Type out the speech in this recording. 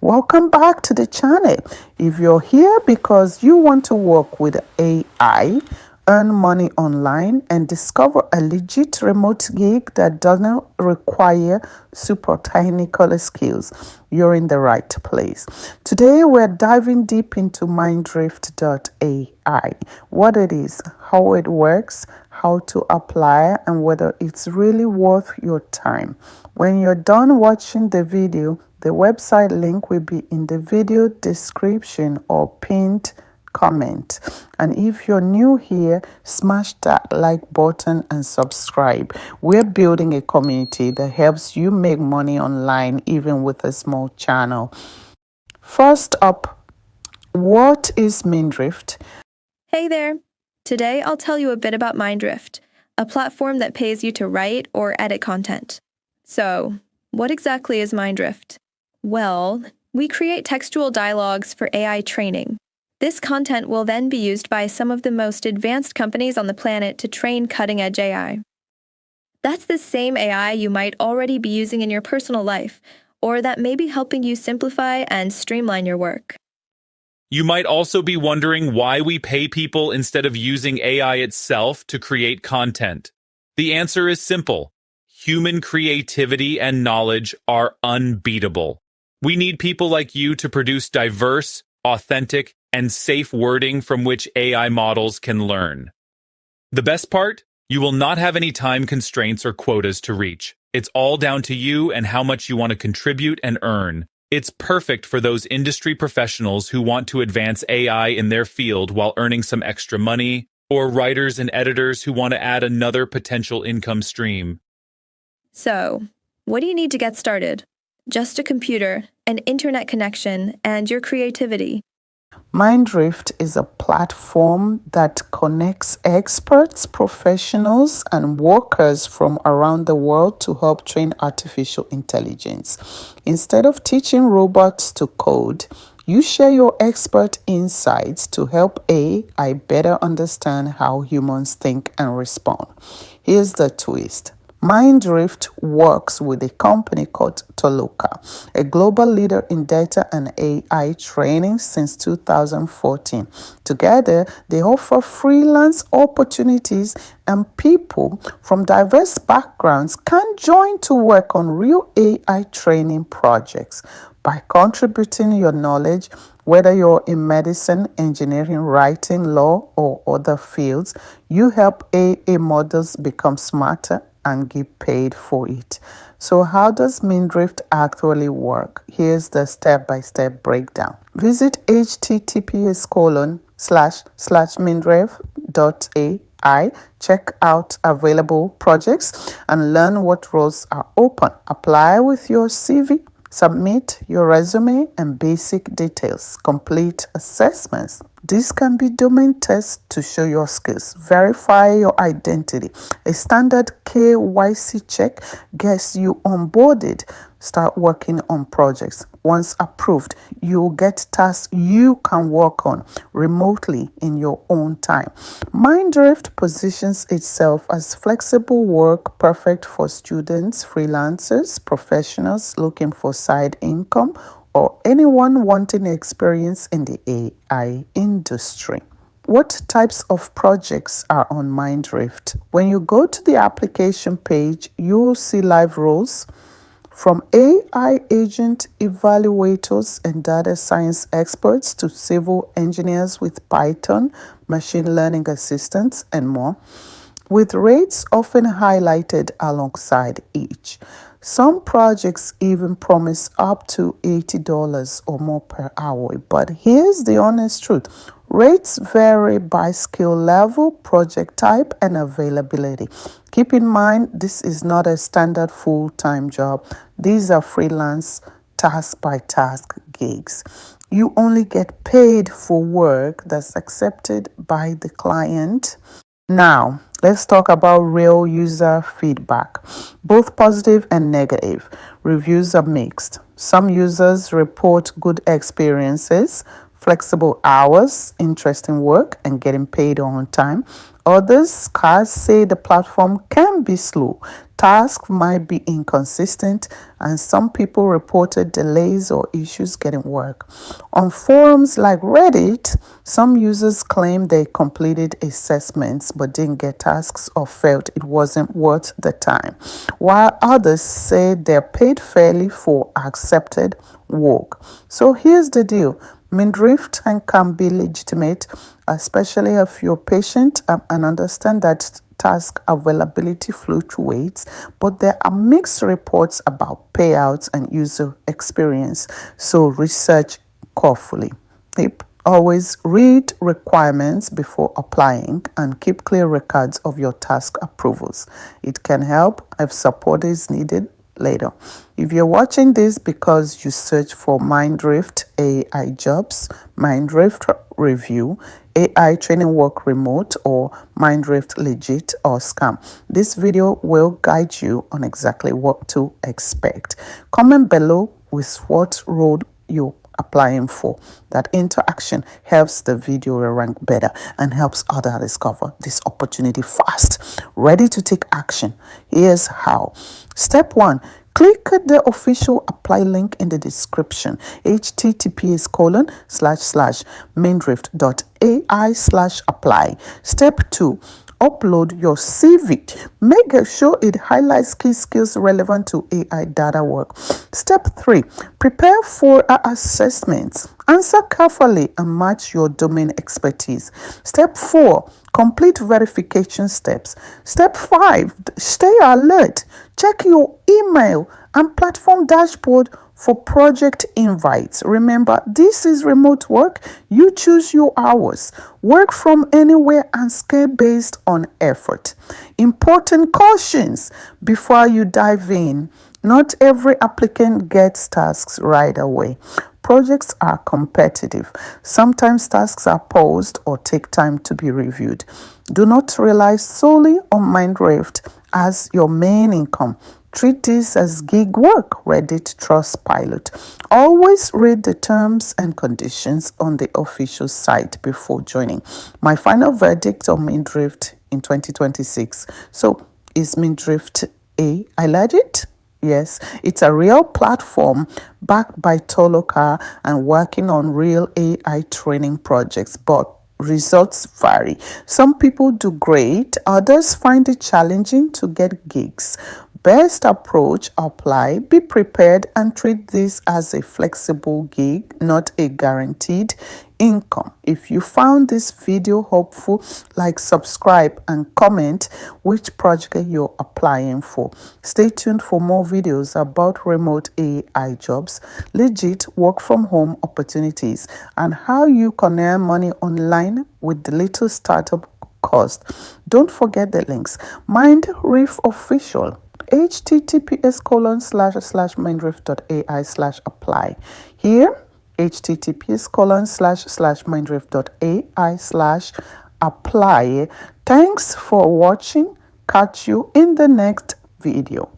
Welcome back to the channel. If you're here because you want to work with AI, earn money online, and discover a legit remote gig that doesn't require super technical skills, you're in the right place. Today, we're diving deep into Mindrift AI, what it is, how it works, how to apply, and whether it's really worth your time. When you're done watching the video, the website link will be in the video description or pinned comment. And if you're new here, smash that like button and subscribe. We're building a community that helps you make money online even with a small channel. First up, what is Mindrift? Hey there! Today I'll tell you a bit about Mindrift, a platform that pays you to write or edit content. So, what exactly is Mindrift? Well, we create textual dialogues for AI training. This content will then be used by some of the most advanced companies on the planet to train cutting-edge AI. That's the same AI you might already be using in your personal life, or that may be helping you simplify and streamline your work. You might also be wondering why we pay people instead of using AI itself to create content. The answer is simple. Human creativity and knowledge are unbeatable. We need people like you to produce diverse, authentic, and safe wording from which AI models can learn. The best part? You will not have any time constraints or quotas to reach. It's all down to you and how much you want to contribute and earn. It's perfect for those industry professionals who want to advance AI in their field while earning some extra money, or writers and editors who want to add another potential income stream. So, what do you need to get started? Just a computer, an internet connection, and your creativity. Mindrift is a platform that connects experts, professionals, and workers from around the world to help train artificial intelligence. Instead of teaching robots to code, you share your expert insights to help AI better understand how humans think and respond. Here's the twist. Mindrift works with a company called Toluca, a global leader in data and AI training since 2014. Together, they offer freelance opportunities, and people from diverse backgrounds can join to work on real AI training projects. By contributing your knowledge, whether you're in medicine, engineering, writing, law, or other fields, you help AI models become smarter and get paid for it. So how does Mindrift actually work? Here's the step-by-step breakdown. Visit https://mindrift.ai, check out available projects, and learn what roles are open. Apply with your CV. Submit your resume and basic details. Complete assessments. This can be domain tests to show your skills. Verify your identity. A standard KYC check gets you onboarded. Start working on projects. Once approved, you'll get tasks you can work on remotely in your own time. Mindrift positions itself as flexible work, perfect for students, freelancers, professionals looking for side income, or anyone wanting experience in the AI industry. What types of projects are on Mindrift? When you go to the application page, you'll see live roles from AI agent evaluators and data science experts to civil engineers with Python, machine learning assistants, and more, with rates often highlighted alongside each. Some projects even promise up to $80 or more per hour, but here's the honest truth. Rates vary by skill level, project type, and availability. Keep in mind, this is not a standard full-time job. These are freelance, task-by-task gigs. You only get paid for work that's accepted by the client. Now, let's talk about real user feedback, both positive and negative. Reviews are mixed. Some users report good experiences, flexible hours, interesting work, and getting paid on time. Others say the platform can be slow, Tasks might be inconsistent, and some people reported delays or issues getting work. On forums like Reddit, some users claim they completed assessments but didn't get tasks or felt it wasn't worth the time, while others say they're paid fairly for accepted work. So here's the deal. Mindrift can be legitimate, especially if you're patient and understand that task availability fluctuates, but there are mixed reports about payouts and user experience, so research carefully. Tip: always read requirements before applying and keep clear records of your task approvals. It can help if support is needed later. If you're watching this because you search for Mindrift AI jobs, Mindrift review, AI training work remote, or Mindrift legit or scam, this video will guide you on exactly what to expect. Comment below with what role you applying for. That interaction helps the video rank better and helps others discover this opportunity fast. Ready to take action? Here's how. Step 1. Click the official apply link in the description, https://mindrift.ai/apply. Step 2. Upload your CV. Make sure it highlights key skills relevant to AI data work. Step 3. Prepare for assessments. Answer carefully and match your domain expertise. Step 4. Complete verification steps. Step 5. Stay alert. Check your email and platform dashboard for project invites. Remember, this is remote work. You choose your hours. Work from anywhere and scale based on effort. Important cautions before you dive in. Not every applicant gets tasks right away. Projects are competitive. Sometimes tasks are paused or take time to be reviewed. Do not rely solely on Mindrift as your main income. Treat this as gig work, Reddit Trustpilot. Always read the terms and conditions on the official site before joining. My final verdict on Mindrift in 2026. So, is Mindrift I legit? Yes, it's a real platform backed by Toloka and working on real AI training projects, but results vary. Some people do great, others find it challenging to get gigs. Best approach: apply, be prepared, and treat this as a flexible gig, not a guaranteed income. If you found this video helpful, like, subscribe, and comment which project you're applying for. Stay tuned for more videos about remote AI jobs, legit work from home opportunities, and how you can earn money online with the little startup cost. Don't forget the links. Mindrift official, https://mindrift.ai/apply. Here, https://mindrift.ai/apply. Thanks for watching. Catch you in the next video.